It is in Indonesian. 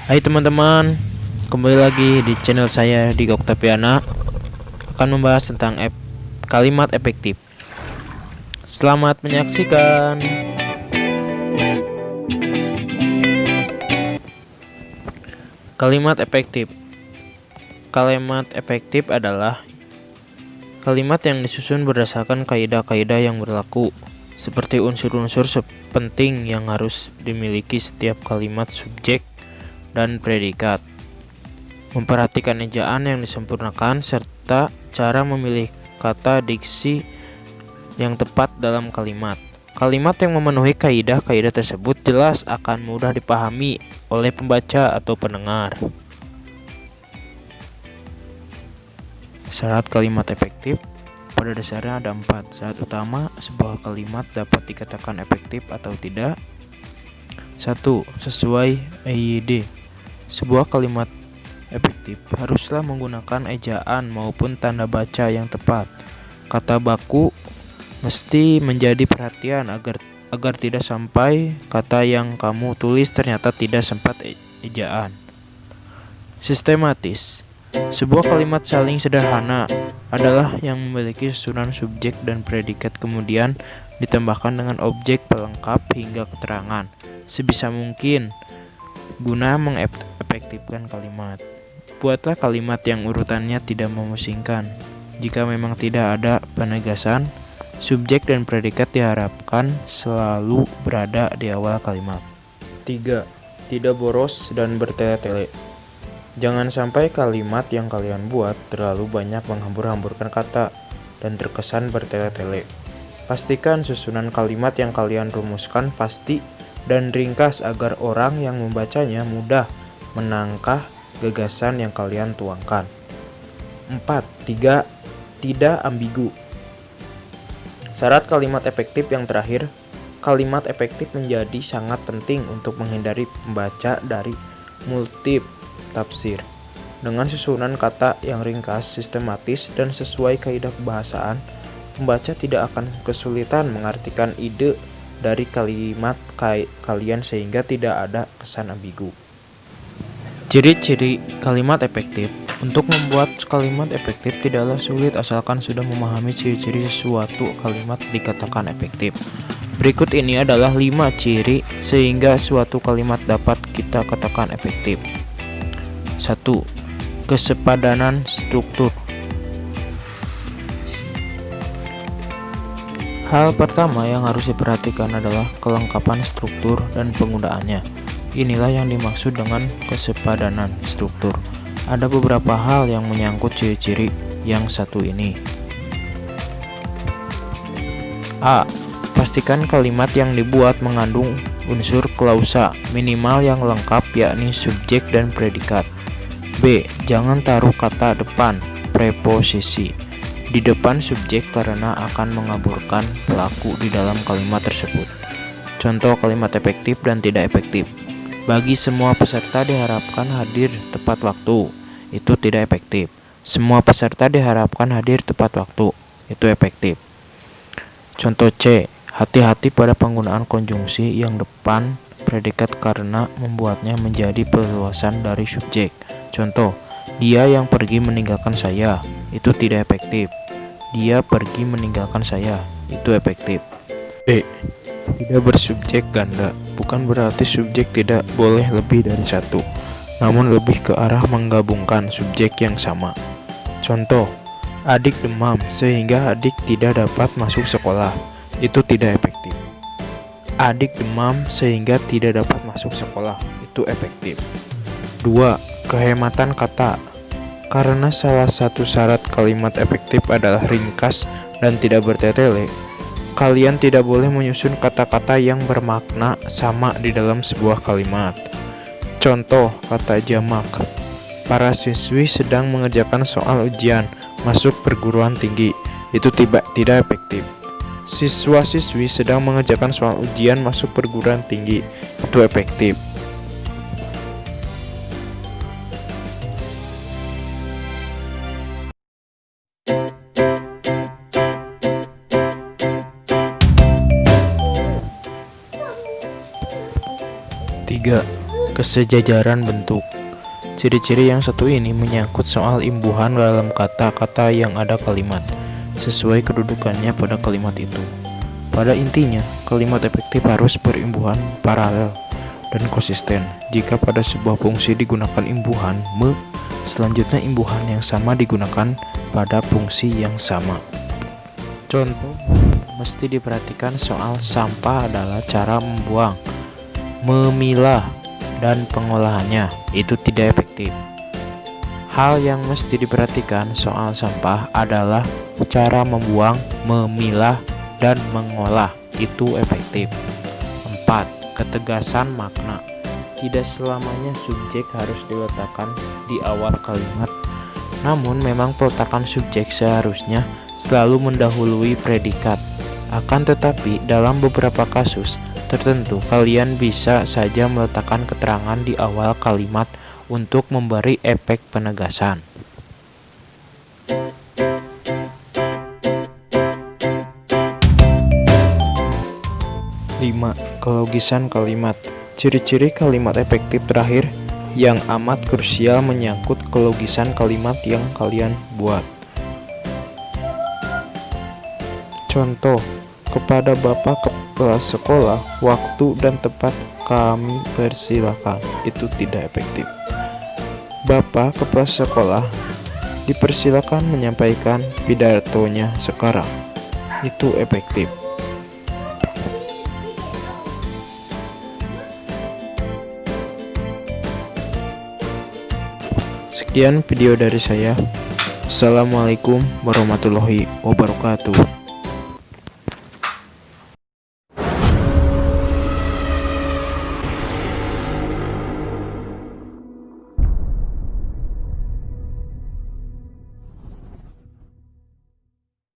Hai teman-teman, kembali lagi di channel saya di Oktaviana. Akan membahas tentang kalimat efektif. Selamat menyaksikan. Kalimat efektif. Kalimat efektif adalah kalimat yang disusun berdasarkan kaidah-kaidah yang berlaku, seperti unsur-unsur penting yang harus dimiliki setiap kalimat subjek dan predikat, memperhatikan ejaan yang disempurnakan, serta cara memilih kata diksi yang tepat dalam kalimat. Kalimat yang memenuhi kaidah-kaidah tersebut jelas akan mudah dipahami oleh pembaca atau pendengar. Syarat kalimat efektif pada dasarnya ada 4. Syarat utama, sebuah kalimat dapat dikatakan efektif atau tidak. 1. Sesuai EYD. Sebuah kalimat efektif haruslah menggunakan ejaan maupun tanda baca yang tepat. Kata baku mesti menjadi perhatian agar tidak sampai kata yang kamu tulis ternyata tidak sempat ejaan. Sistematis. Sebuah kalimat saling sederhana adalah yang memiliki susunan subjek dan predikat, kemudian ditambahkan dengan objek pelengkap hingga keterangan sebisa mungkin guna mengefektifkan kalimat. Buatlah kalimat yang urutannya tidak memusingkan. Jika memang tidak ada penegasan, subjek dan predikat diharapkan selalu berada di awal kalimat. 3. Tidak boros dan bertele-tele. Jangan sampai kalimat yang kalian buat terlalu banyak menghambur-hamburkan kata dan terkesan bertele-tele. Pastikan susunan kalimat yang kalian rumuskan pasti dan ringkas agar orang yang membacanya mudah menangkap gagasan yang kalian tuangkan. 4. Tidak ambigu. Syarat kalimat efektif yang terakhir, kalimat efektif menjadi sangat penting untuk menghindari pembaca dari multitafsir. Dengan susunan kata yang ringkas, sistematis, dan sesuai kaidah kebahasaan, pembaca tidak akan kesulitan mengartikan ide dari kalimat kalian sehingga tidak ada kesan ambigu. Ciri-ciri kalimat efektif. Untuk membuat kalimat efektif tidaklah sulit asalkan sudah memahami ciri-ciri suatu kalimat dikatakan efektif. Berikut ini adalah 5 ciri sehingga suatu kalimat dapat kita katakan efektif. 1. Kesepadanan struktur. Hal pertama yang harus diperhatikan adalah kelengkapan struktur dan penggunaannya. Inilah yang dimaksud dengan kesepadanan struktur. Ada beberapa hal yang menyangkut ciri-ciri yang satu ini. A. Pastikan kalimat yang dibuat mengandung unsur klausa minimal yang lengkap, yakni subjek dan predikat. B. Jangan taruh kata depan preposisi di depan subjek karena akan mengaburkan pelaku di dalam kalimat tersebut. Contoh kalimat efektif dan tidak efektif. Bagi semua peserta diharapkan hadir tepat waktu. Itu tidak efektif. Semua peserta diharapkan hadir tepat waktu. Itu efektif. Contoh C. Hati-hati pada penggunaan konjungsi yang depan predikat karena membuatnya menjadi perluasan dari subjek. Contoh, dia yang pergi meninggalkan saya. Itu tidak efektif. Dia pergi meninggalkan saya. Itu efektif. B. Tidak bersubjek ganda. Bukan berarti subjek tidak boleh lebih dari satu, namun lebih ke arah menggabungkan subjek yang sama. Contoh, adik demam sehingga adik tidak dapat masuk sekolah. Itu tidak efektif. Adik demam sehingga tidak dapat masuk sekolah. Itu efektif. 2. Kehematan kata. Karena salah satu syarat kalimat efektif adalah ringkas dan tidak bertele-tele, kalian tidak boleh menyusun kata-kata yang bermakna sama di dalam sebuah kalimat. Contoh kata jamak. Para siswi sedang mengerjakan soal ujian masuk perguruan tinggi. Itu tidak efektif. Siswa-siswi sedang mengerjakan soal ujian masuk perguruan tinggi. Itu efektif. 3. Kesejajaran bentuk. Ciri-ciri yang satu ini menyangkut soal imbuhan dalam kata-kata yang ada kalimat, sesuai kedudukannya pada kalimat itu. Pada intinya, kalimat efektif harus berimbuhan paralel dan konsisten. Jika pada sebuah fungsi digunakan imbuhan me, selanjutnya imbuhan yang sama digunakan pada fungsi yang sama. Contoh, mesti diperhatikan soal sampah adalah cara membuang, memilah, dan pengolahannya. Itu tidak efektif. Hal yang mesti diperhatikan soal sampah adalah cara membuang, memilah, dan mengolah. Itu efektif. 4. Ketegasan makna. Tidak selamanya subjek harus diletakkan di awal kalimat, namun memang peletakan subjek seharusnya selalu mendahului predikat. Akan tetapi dalam beberapa kasus tertentu kalian bisa saja meletakkan keterangan di awal kalimat untuk memberi efek penegasan. 5. Kelogisan kalimat. Ciri-ciri kalimat efektif terakhir yang amat krusial menyangkut kelogisan kalimat yang kalian buat. Contoh, kepada Bapak Kepala Sekolah, waktu dan tempat kami persilakan. Itu tidak efektif. Bapak Kepala Sekolah dipersilakan menyampaikan pidatonya sekarang. Itu efektif. Sekian video dari saya. Assalamualaikum warahmatullahi wabarakatuh.